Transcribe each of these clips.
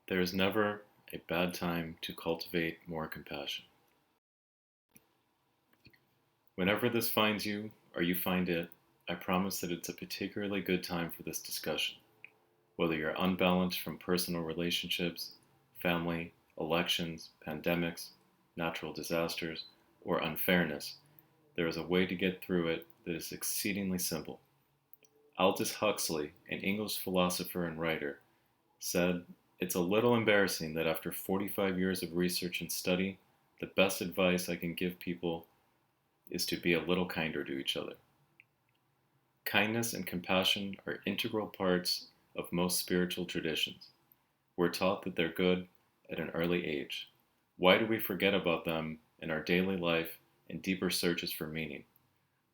There is never a bad time to cultivate more compassion. Whenever this finds you, or you find it, I promise that it's a particularly good time for this discussion. Whether you're unbalanced from personal relationships, family, elections, pandemics, natural disasters, or unfairness, there is a way to get through it that is exceedingly simple. Aldous Huxley, an English philosopher and writer, said, "It's a little embarrassing that after 45 years of research and study, the best advice I can give people is to be a little kinder to each other." Kindness and compassion are integral parts of most spiritual traditions. We're taught that they're good at an early age. Why do we forget about them in our daily life and deeper searches for meaning?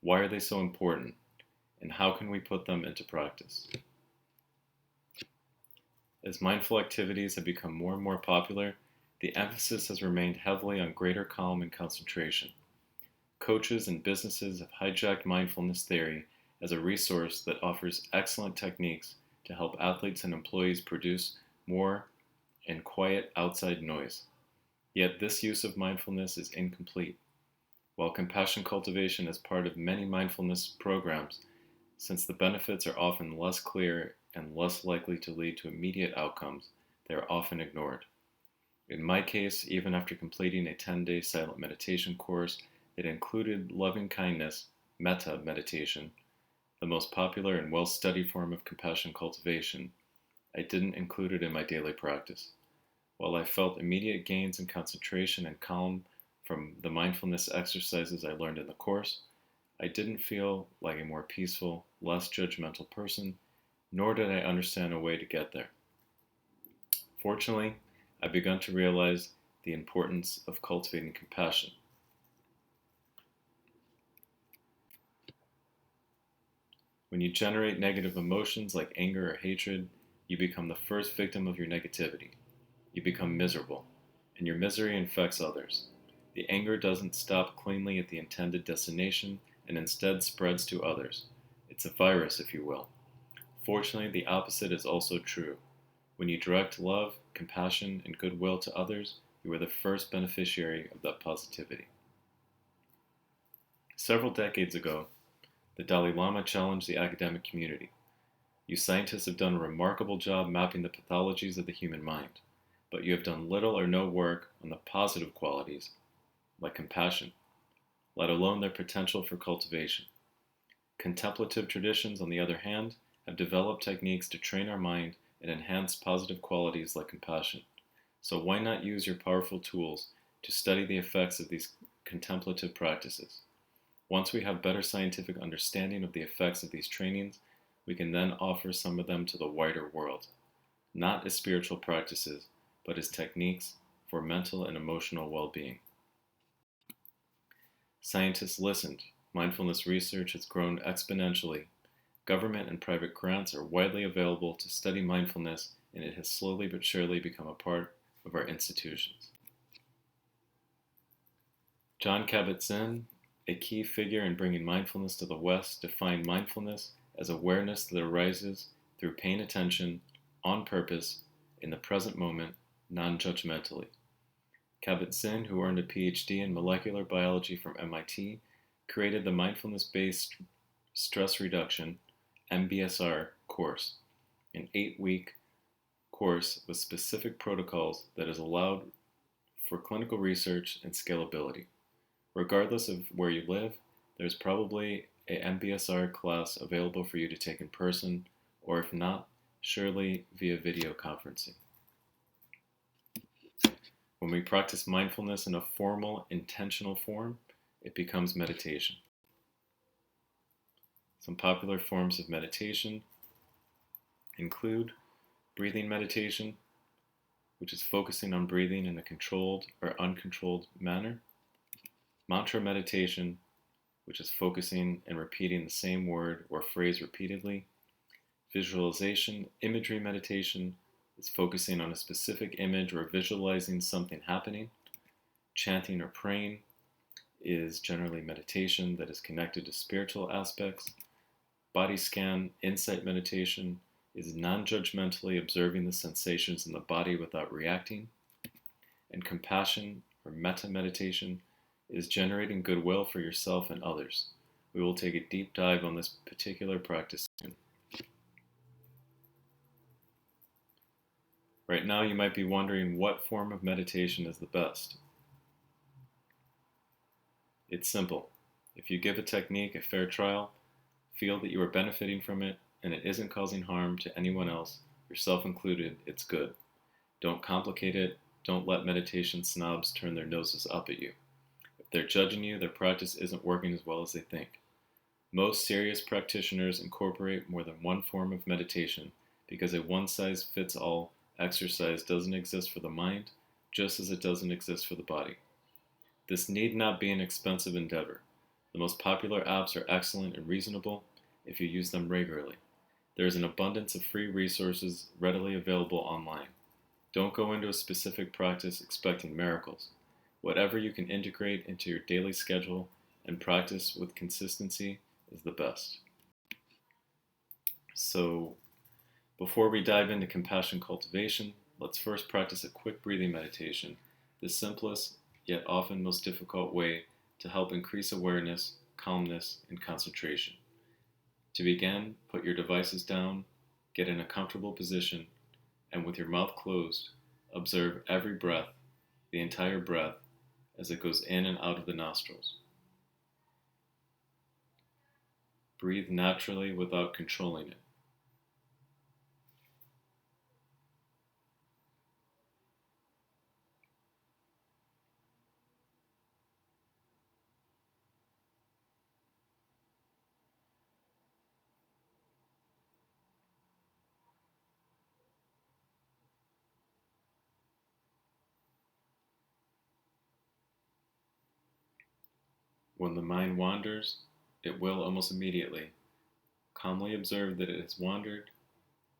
Why are they so important? And how can we put them into practice? As mindful activities have become more and more popular, the emphasis has remained heavily on greater calm and concentration. Coaches and businesses have hijacked mindfulness theory as a resource that offers excellent techniques to help athletes and employees produce more and quiet outside noise. Yet this use of mindfulness is incomplete. While compassion cultivation is part of many mindfulness programs, since the benefits are often less clear and less likely to lead to immediate outcomes, they are often ignored. In my case, even after completing a 10-day silent meditation course that included loving kindness, metta meditation, the most popular and well-studied form of compassion cultivation, I didn't include it in my daily practice. While I felt immediate gains in concentration and calm from the mindfulness exercises I learned in the course, I didn't feel like a more peaceful, less judgmental person, nor did I understand a way to get there. Fortunately, I've begun to realize the importance of cultivating compassion. When you generate negative emotions like anger or hatred, you become the first victim of your negativity. You become miserable, and your misery infects others. The anger doesn't stop cleanly at the intended destination and instead spreads to others. It's a virus, if you will. Fortunately, the opposite is also true. When you direct love, compassion, and goodwill to others, you are the first beneficiary of that positivity. Several decades ago, the Dalai Lama challenged the academic community. You scientists have done a remarkable job mapping the pathologies of the human mind, but you have done little or no work on the positive qualities, like compassion, let alone their potential for cultivation. Contemplative traditions, on the other hand, have developed techniques to train our mind and enhance positive qualities like compassion. So why not use your powerful tools to study the effects of these contemplative practices? Once we have better scientific understanding of the effects of these trainings, we can then offer some of them to the wider world, not as spiritual practices, but as techniques for mental and emotional well-being. Scientists listened. Mindfulness research has grown exponentially. Government and private grants are widely available to study mindfulness, and it has slowly but surely become a part of our institutions. Jon Kabat-Zinn, a key figure in bringing mindfulness to the West, defined mindfulness as awareness that arises through paying attention, on purpose, in the present moment, non-judgmentally. Kabat-Zinn, who earned a PhD in molecular biology from MIT, created the Mindfulness-Based Stress Reduction (MBSR) course, an 8-week course with specific protocols that is allowed for clinical research and scalability. Regardless of where you live, there's probably a MBSR class available for you to take in person, or if not, surely via video conferencing. When we practice mindfulness in a formal, intentional form, it becomes meditation. Some popular forms of meditation include breathing meditation, which is focusing on breathing in a controlled or uncontrolled manner. Mantra meditation, which is focusing and repeating the same word or phrase repeatedly. Visualization imagery meditation is focusing on a specific image or visualizing something happening. Chanting or praying is generally meditation that is connected to spiritual aspects. Body scan insight meditation is non-judgmentally observing the sensations in the body without reacting, and compassion or metta meditation is generating goodwill for yourself and others. We will take a deep dive on this particular practice soon. Right now, you might be wondering what form of meditation is the best. It's simple. If you give a technique a fair trial, feel that you are benefiting from it, and it isn't causing harm to anyone else, yourself included, it's good. Don't complicate it. Don't let meditation snobs turn their noses up at you. If they're judging you, their practice isn't working as well as they think. Most serious practitioners incorporate more than one form of meditation because a one-size-fits-all exercise doesn't exist for the mind, just as it doesn't exist for the body. This need not be an expensive endeavor. The most popular apps are excellent and reasonable if you use them regularly. There is an abundance of free resources readily available online. Don't go into a specific practice expecting miracles. Whatever you can integrate into your daily schedule and practice with consistency is the best. So, before we dive into compassion cultivation, let's first practice a quick breathing meditation, the simplest yet often most difficult way to help increase awareness, calmness, and concentration. To begin, put your devices down, get in a comfortable position, and with your mouth closed, observe every breath, the entire breath, as it goes in and out of the nostrils. Breathe naturally without controlling it. When the mind wanders, it will almost immediately calmly observe that it has wandered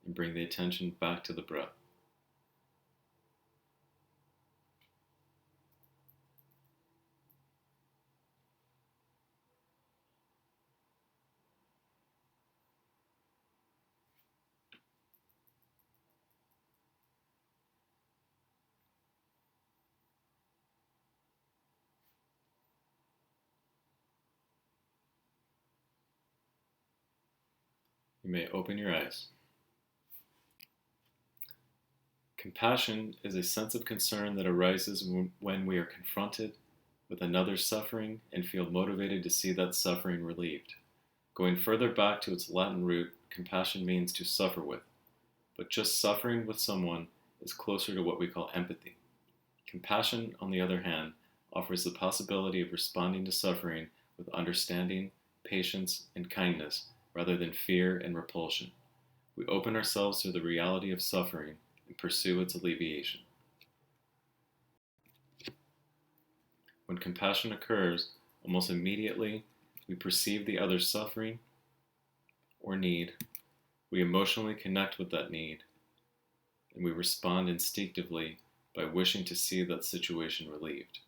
and bring the attention back to the breath. You may open your eyes. Compassion is a sense of concern that arises when we are confronted with another's suffering and feel motivated to see that suffering relieved. Going further back to its Latin root, compassion means to suffer with, but just suffering with someone is closer to what we call empathy. Compassion, on the other hand, offers the possibility of responding to suffering with understanding, patience, and kindness rather than fear and repulsion. We open ourselves to the reality of suffering and pursue its alleviation. When compassion occurs, almost immediately we perceive the other's suffering or need, we emotionally connect with that need, and we respond instinctively by wishing to see that situation relieved.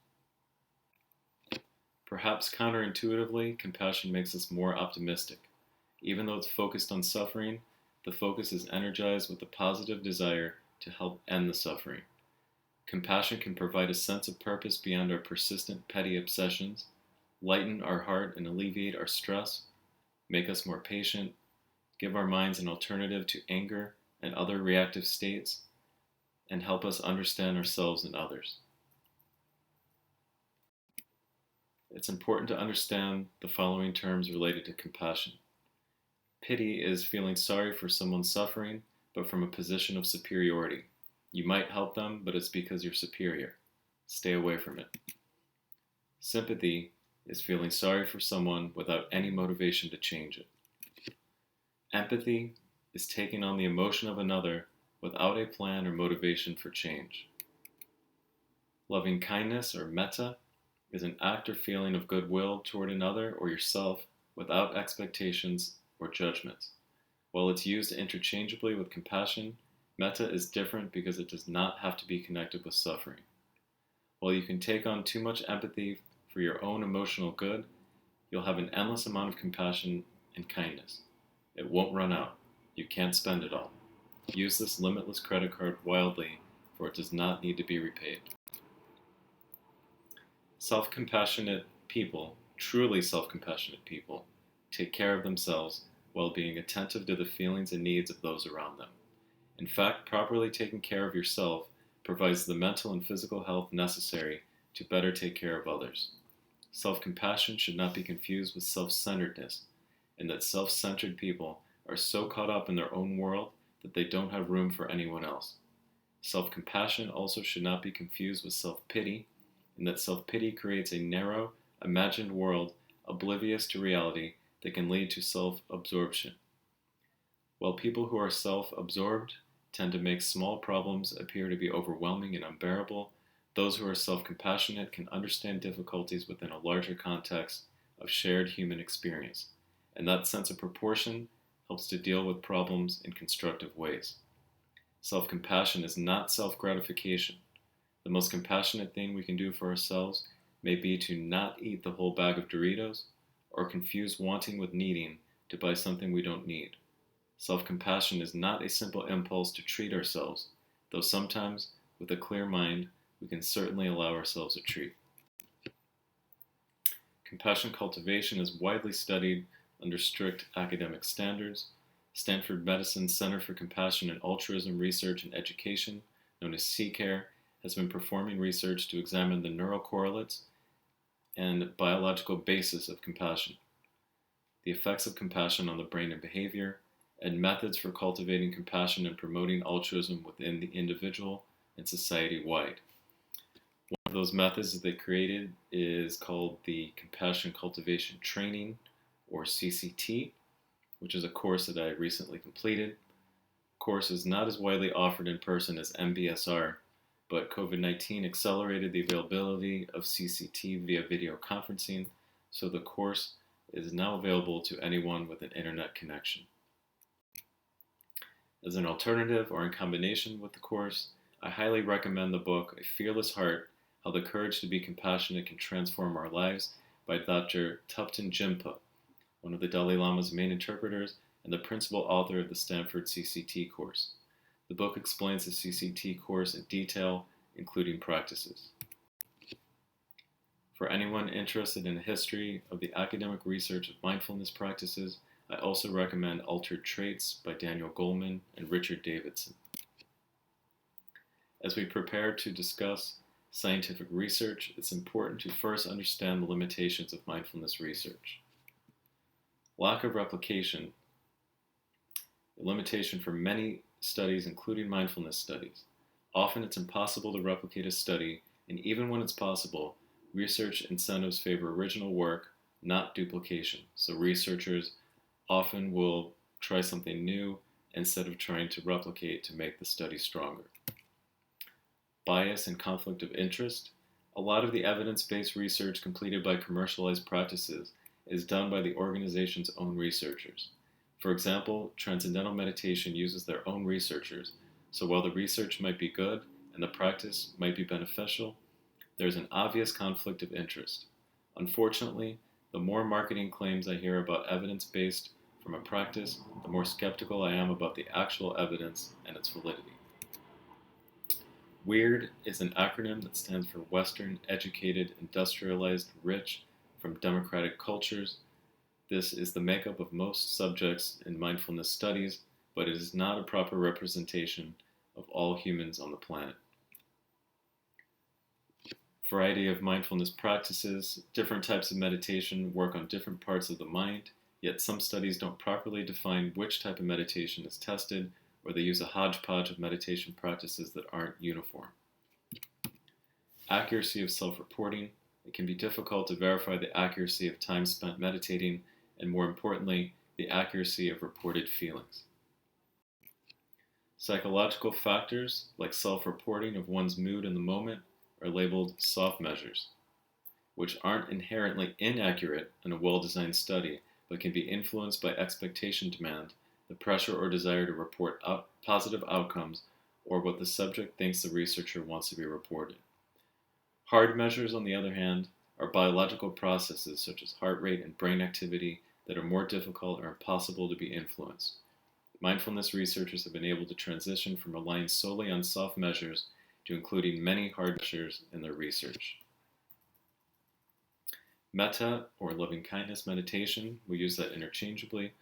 Perhaps counterintuitively, compassion makes us more optimistic. Even though it's focused on suffering, the focus is energized with the positive desire to help end the suffering. Compassion can provide a sense of purpose beyond our persistent petty obsessions, lighten our heart and alleviate our stress, make us more patient, give our minds an alternative to anger and other reactive states, and help us understand ourselves and others. It's important to understand the following terms related to compassion. Pity is feeling sorry for someone suffering, but from a position of superiority. You might help them, but it's because you're superior. Stay away from it. Sympathy is feeling sorry for someone without any motivation to change it. Empathy is taking on the emotion of another without a plan or motivation for change. Loving kindness or metta is an act or feeling of goodwill toward another or yourself without expectations or judgments. While it's used interchangeably with compassion, metta is different because it does not have to be connected with suffering. While you can take on too much empathy for your own emotional good, you'll have an endless amount of compassion and kindness. It won't run out. You can't spend it all. Use this limitless credit card wildly, for it does not need to be repaid. Self-compassionate people, truly self-compassionate people, take care of themselves while being attentive to the feelings and needs of those around them. In fact, properly taking care of yourself provides the mental and physical health necessary to better take care of others. Self-compassion should not be confused with self-centeredness, in that self-centered people are so caught up in their own world that they don't have room for anyone else. Self-compassion also should not be confused with self-pity, in that self-pity creates a narrow, imagined world oblivious to reality that can lead to self-absorption. While people who are self-absorbed tend to make small problems appear to be overwhelming and unbearable, those who are self-compassionate can understand difficulties within a larger context of shared human experience, and that sense of proportion helps to deal with problems in constructive ways. Self-compassion is not self-gratification. The most compassionate thing we can do for ourselves may be to not eat the whole bag of Doritos or confuse wanting with needing to buy something we don't need. Self-compassion is not a simple impulse to treat ourselves, though sometimes, with a clear mind, we can certainly allow ourselves a treat. Compassion cultivation is widely studied under strict academic standards. Stanford Medicine's Center for Compassion and Altruism Research and Education, known as CCARE, has been performing research to examine the neural correlates and biological basis of compassion, the effects of compassion on the brain and behavior, and methods for cultivating compassion and promoting altruism within the individual and society-wide. One of those methods that they created is called the Compassion Cultivation Training, or CCT, which is a course that I recently completed. The course is not as widely offered in person as MBSR, but COVID-19 accelerated the availability of CCT via video conferencing, so the course is now available to anyone with an internet connection. As an alternative or in combination with the course, I highly recommend the book A Fearless Heart: How the Courage to Be Compassionate Can Transform Our Lives by Dr. Thupten Jinpa, one of the Dalai Lama's main interpreters and the principal author of the Stanford CCT course. The book explains the CCT course in detail, including practices. For anyone interested in the history of the academic research of mindfulness practices, I also recommend Altered Traits by Daniel Goleman and Richard Davidson. As we prepare to discuss scientific research, it's important to first understand the limitations of mindfulness research. Lack of replication, a limitation for many studies, including mindfulness studies. Often it's impossible to replicate a study, and even when it's possible, research incentives favor original work, not duplication. So researchers often will try something new instead of trying to replicate to make the study stronger. Bias and conflict of interest. A lot of the evidence-based research completed by commercialized practices is done by the organization's own researchers. For example, Transcendental Meditation uses their own researchers, so while the research might be good and the practice might be beneficial, there's an obvious conflict of interest. Unfortunately, the more marketing claims I hear about evidence-based from a practice, the more skeptical I am about the actual evidence and its validity. WEIRD is an acronym that stands for Western, Educated, Industrialized, Rich, from Democratic Cultures. This is the makeup of most subjects in mindfulness studies, but it is not a proper representation of all humans on the planet. Variety of mindfulness practices, different types of meditation work on different parts of the mind, yet some studies don't properly define which type of meditation is tested, or they use a hodgepodge of meditation practices that aren't uniform. Accuracy of self-reporting. It can be difficult to verify the accuracy of time spent meditating, and more importantly, the accuracy of reported feelings. Psychological factors, like self-reporting of one's mood in the moment, are labeled soft measures, which aren't inherently inaccurate in a well-designed study, but can be influenced by expectation demand, the pressure or desire to report positive outcomes, or what the subject thinks the researcher wants to be reported. Hard measures, on the other hand, are biological processes such as heart rate and brain activity that are more difficult or impossible to be influenced. Mindfulness researchers have been able to transition from relying solely on soft measures to including many hard measures in their research. Metta, or loving kindness meditation, we use that interchangeably,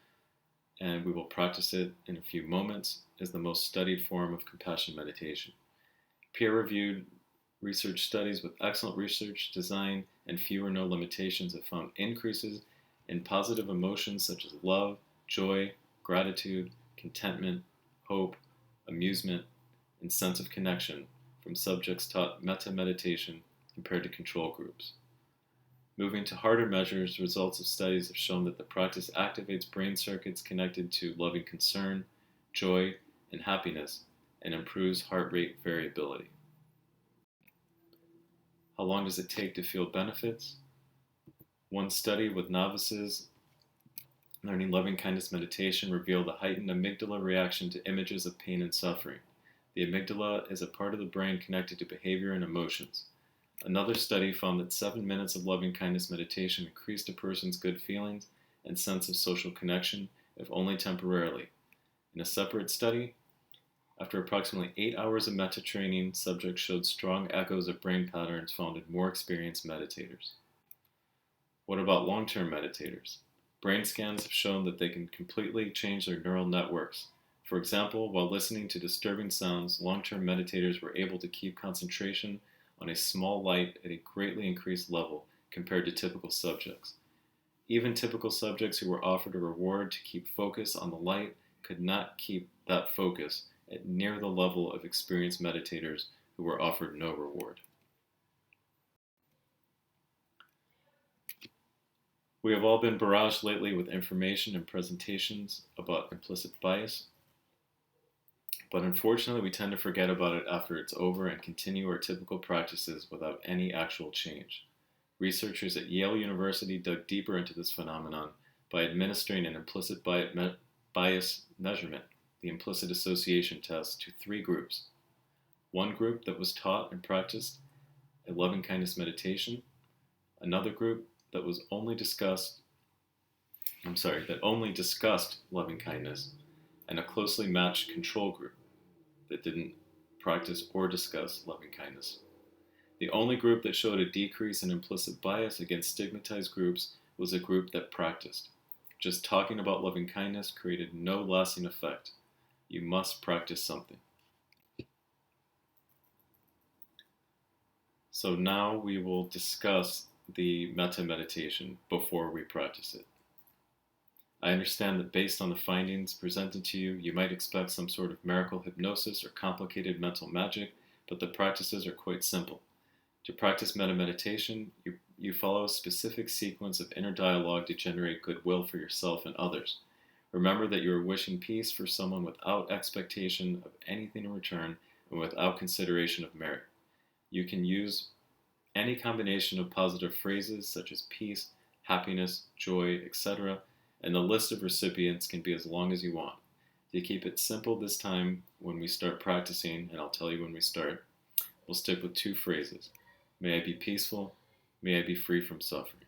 and we will practice it in a few moments, is the most studied form of compassion meditation. Peer-reviewed research studies with excellent research design and few or no limitations have found increases in positive emotions such as love, joy, gratitude, contentment, hope, amusement, and sense of connection from subjects taught metta meditation compared to control groups. Moving to harder measures, results of studies have shown that the practice activates brain circuits connected to loving concern, joy, and happiness, and improves heart rate variability. How long does it take to feel benefits? One study with novices learning loving kindness meditation revealed a heightened amygdala reaction to images of pain and suffering. The amygdala is a part of the brain connected to behavior and emotions. Another study found that 7 minutes of loving kindness meditation increased a person's good feelings and sense of social connection, if only temporarily. In a separate study, after approximately 8 hours of metta training, subjects showed strong echoes of brain patterns found in more experienced meditators. What about long-term meditators? Brain scans have shown that they can completely change their neural networks. For example, while listening to disturbing sounds, long-term meditators were able to keep concentration on a small light at a greatly increased level compared to typical subjects. Even typical subjects who were offered a reward to keep focus on the light could not keep that focus at near the level of experienced meditators who were offered no reward. We have all been barraged lately with information and presentations about implicit bias, but unfortunately we tend to forget about it after it's over and continue our typical practices without any actual change. Researchers at Yale University dug deeper into this phenomenon by administering an implicit bias measurement, the implicit association test, to 3 groups. One group that was taught and practiced a loving kindness meditation, another group that only discussed loving kindness, and a closely matched control group that didn't practice or discuss loving kindness. The only group that showed a decrease in implicit bias against stigmatized groups was a group that practiced. Just talking about loving kindness created no lasting effect. You must practice something. So now we will discuss the metta meditation before we practice it. I understand that based on the findings presented to you, you might expect some sort of miracle hypnosis or complicated mental magic, but the practices are quite simple. To practice metta meditation, you follow a specific sequence of inner dialogue to generate goodwill for yourself and others. Remember that you are wishing peace for someone without expectation of anything in return and without consideration of merit. You can use any combination of positive phrases such as peace, happiness, joy, etc., and the list of recipients can be as long as you want. To keep it simple this time, when we start practicing, and I'll tell you when we start, we'll stick with 2 phrases. May I be peaceful, may I be free from suffering.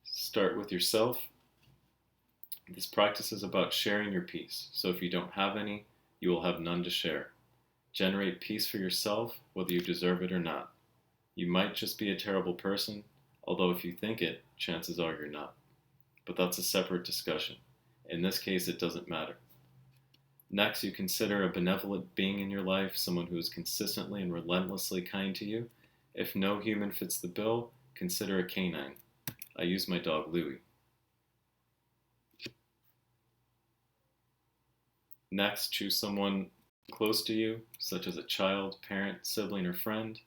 Start with yourself. This practice is about sharing your peace, so if you don't have any, you will have none to share. Generate peace for yourself, whether you deserve it or not. You might just be a terrible person, although if you think it, chances are you're not. But that's a separate discussion. In this case, it doesn't matter. Next, you consider a benevolent being in your life, someone who is consistently and relentlessly kind to you. If no human fits the bill, consider a canine. I use my dog Louie. Next, choose someone close to you, such as a child, parent, sibling, or friend.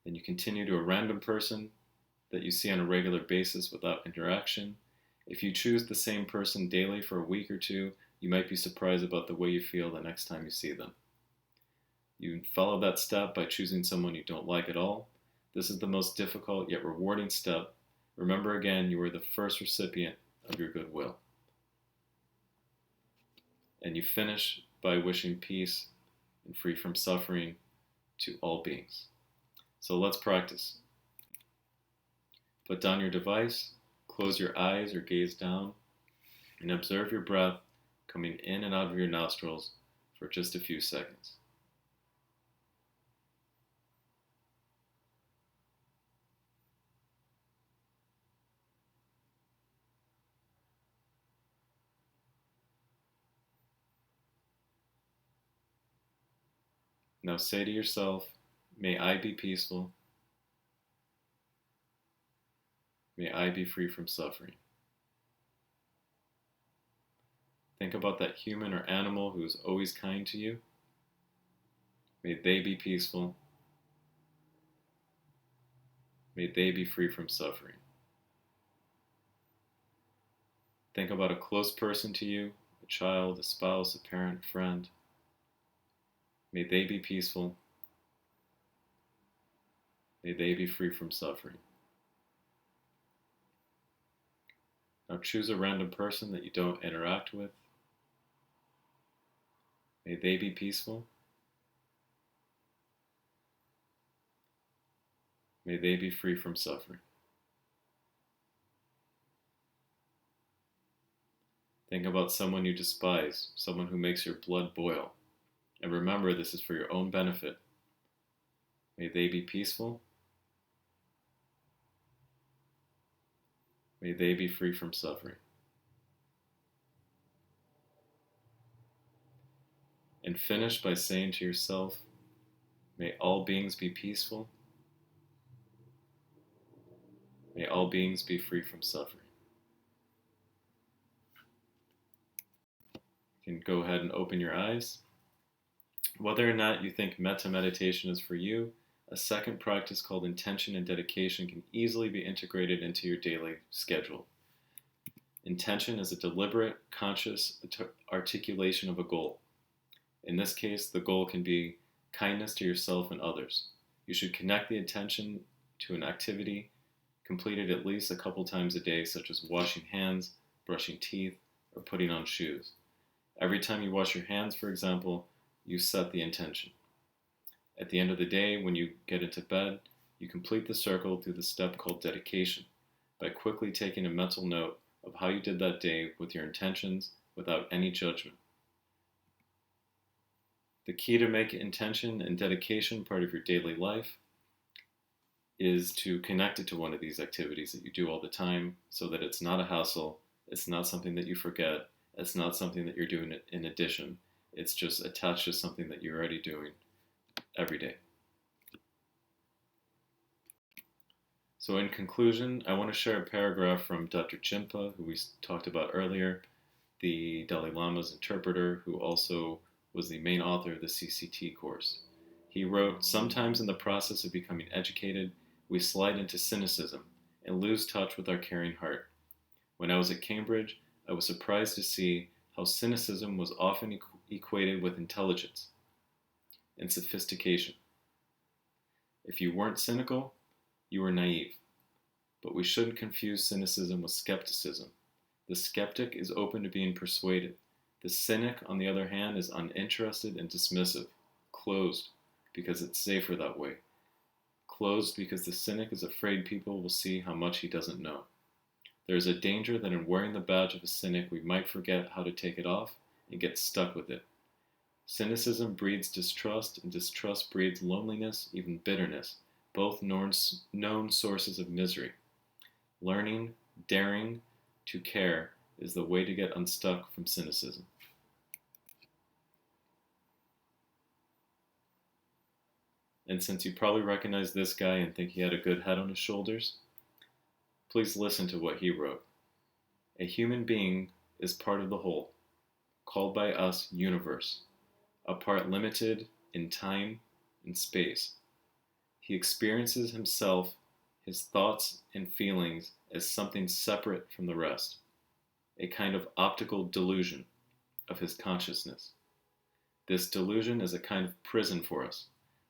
Then you continue to a random person that you see on a regular basis without interaction. If you choose the same person daily for a week or 2, you might be surprised about the way you feel the next time you see them. You follow that step by choosing someone you don't like at all. This is the most difficult yet rewarding step. Remember again, you are the first recipient of your goodwill. And you finish by wishing peace and free from suffering to all beings. So let's practice. Put down your device, Close your eyes or gaze down and observe your breath coming in and out of your nostrils for just a few seconds. Now say to yourself, may I be peaceful, may I be free from suffering. Think about that human or animal who is always kind to you. May they be peaceful, may they be free from suffering. Think about a close person to you, a child, a spouse, a parent, a friend. May they be peaceful, may they be free from suffering. Now choose a random person that you don't interact with. May they be peaceful, may they be free from suffering. Think about someone you despise, someone who makes your blood boil. And remember, this is for your own benefit. May they be peaceful, may they be free from suffering. And finish by saying to yourself, may all beings be peaceful, may all beings be free from suffering. You can go ahead and open your eyes. Whether or not you think metta meditation is for you, a second practice called intention and dedication can easily be integrated into your daily schedule. Intention is a deliberate, conscious articulation of a goal. In this case, the goal can be kindness to yourself and others. You should connect the intention to an activity completed at least a couple times a day, such as washing hands, brushing teeth, or putting on shoes. Every time you wash your hands, for example, you set the intention. At the end of the day, when you get into bed, you complete the circle through the step called dedication, by quickly taking a mental note of how you did that day with your intentions without any judgment. The key to make intention and dedication part of your daily life is to connect it to one of these activities that you do all the time so that it's not a hassle, it's not something that you forget, it's not something that you're doing in addition. It's just attached to something that you're already doing every day. So in conclusion, I want to share a paragraph from Dr. Jinpa, who we talked about earlier, the Dalai Lama's interpreter, who also was the main author of the CCT course. He wrote, "Sometimes in the process of becoming educated, we slide into cynicism and lose touch with our caring heart. When I was at Cambridge, I was surprised to see how cynicism was often equated with intelligence and sophistication. If you weren't cynical, you were naive. But we shouldn't confuse cynicism with skepticism. The skeptic is open to being persuaded. The cynic, on the other hand, is uninterested and dismissive, closed, because it's safer that way. Closed because the cynic is afraid people will see how much he doesn't know. There is a danger that in wearing the badge of a cynic, we might forget how to take it off and get stuck with it. Cynicism breeds distrust, and distrust breeds loneliness, even bitterness, both known sources of misery. Learning, daring to care is the way to get unstuck from cynicism." And since you probably recognize this guy and think he had a good head on his shoulders, please listen to what he wrote. "A human being is part of the whole, called by us universe, a part limited in time and space. He experiences himself, his thoughts and feelings as something separate from the rest, a kind of optical delusion of his consciousness. This delusion is a kind of prison for us,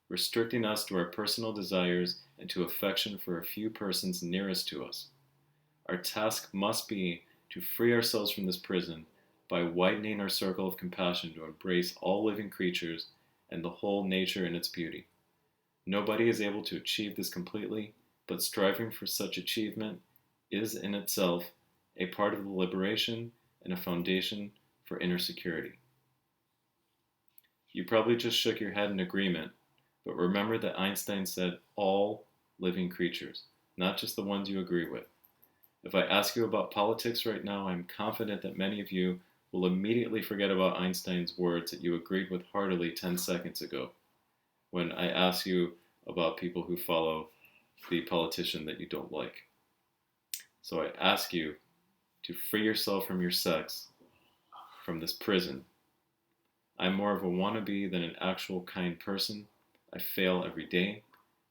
restricting us to our personal desires and to affection for a few persons nearest to us. Our task must be to free ourselves from this prison by widening our circle of compassion to embrace all living creatures and the whole nature in its beauty. Nobody is able to achieve this completely, but striving for such achievement is in itself a part of the liberation and a foundation for inner security. You probably just shook your head in agreement, but remember that Einstein said all living creatures, not just the ones you agree with. If I ask you about politics right now, I'm confident that many of you will immediately forget about Einstein's words that you agreed with heartily 10 seconds ago when I ask you about people who follow the politician that you don't like. So I ask you to free yourself from your sex, from this prison. I'm more of a wannabe than an actual kind person. I fail every day,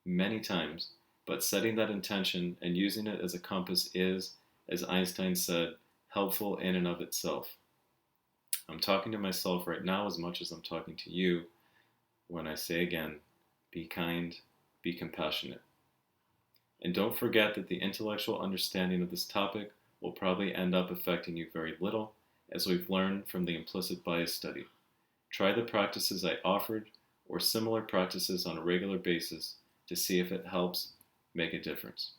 many times, but setting that intention and using it as a compass is, as Einstein said, helpful in and of itself. I'm talking to myself right now as much as I'm talking to you when I say again, be kind, be compassionate. And don't forget that the intellectual understanding of this topic will probably end up affecting you very little, as we've learned from the implicit bias study. Try the practices I offered or similar practices on a regular basis to see if it helps make a difference.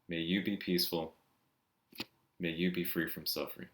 May you be peaceful. May you be free from suffering.